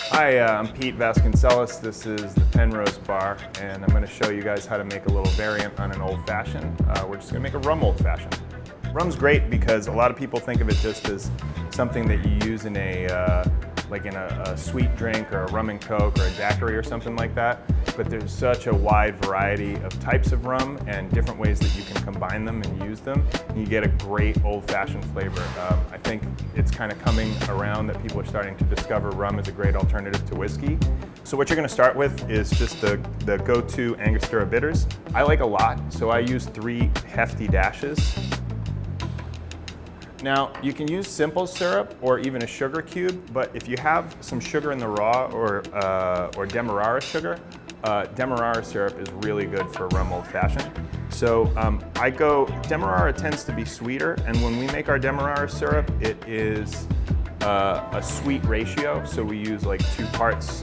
Hi, I'm Pete Vasconcellos. This is the Penrose bar, and I'm going to show you guys how to make a little variant on an old fashioned. We're just going to make a rum old fashioned. Rum's great because a lot of people think of it just as something that you use in a sweet drink or a rum and coke or a daiquiri or something like that. But there's such a wide variety of types of rum and different ways that you can combine them and use them. And you get a great old-fashioned flavor. I think it's kind of coming around that people are starting to discover rum as a great alternative to whiskey. So what you're going to start with is just the go-to Angostura bitters. I like a lot, so I use 3 hefty dashes. Now, you can use simple syrup or even a sugar cube, but if you have some sugar in the raw or Demerara sugar, Demerara syrup is really good for rum old fashioned. So Demerara tends to be sweeter, and when we make our Demerara syrup, it is a sweet ratio. So we use like 2 parts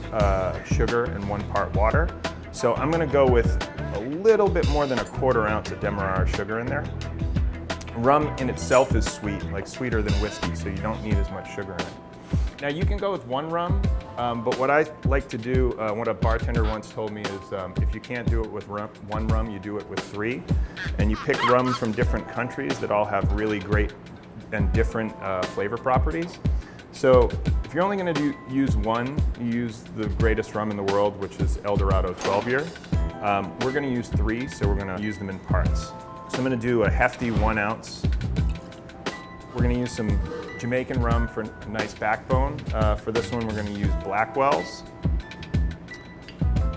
sugar and 1 part water. So I'm gonna go with a little bit more than a 1/4 ounce of Demerara sugar in there. Rum in itself is sweet, like sweeter than whiskey, so you don't need as much sugar in it. Now you can go with 1 rum, but what I like to do, what a bartender once told me is if you can't do it with 1 rum, you do it with 3. And you pick rum from different countries that all have really great and different flavor properties. So if you're only going to use 1, you use the greatest rum in the world, which is El Dorado 12-year. We're going to use 3, so we're going to use them in parts. So I'm going to do a hefty 1 ounce. We're going to use some Jamaican rum for a nice backbone. For this one, we're going to use Blackwell's.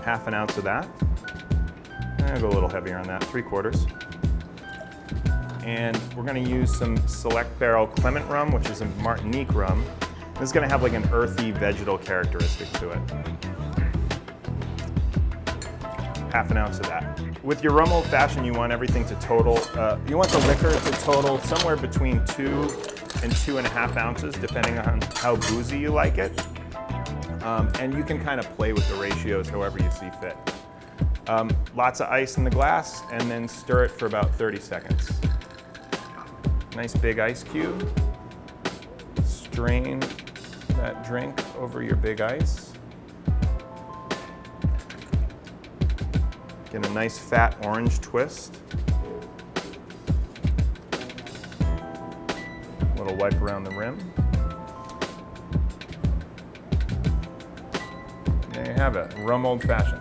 1/2 ounce of that. I'll go a little heavier on that, 3/4. And we're going to use some Select Barrel Clement rum, which is a Martinique rum. This is going to have like an earthy vegetal characteristic to it. 1/2 ounce of that. With your rum old fashioned, you want everything to total, you want the liquor to total somewhere between 2 and 2.5 ounces, depending on how boozy you like it. And you can kind of play with the ratios however you see fit. Lots of ice in the glass, and then stir it for about 30 seconds. Nice big ice cube. Strain that drink over your big ice. Get a nice fat orange twist. A little wipe around the rim. There you have it, rum old fashioned.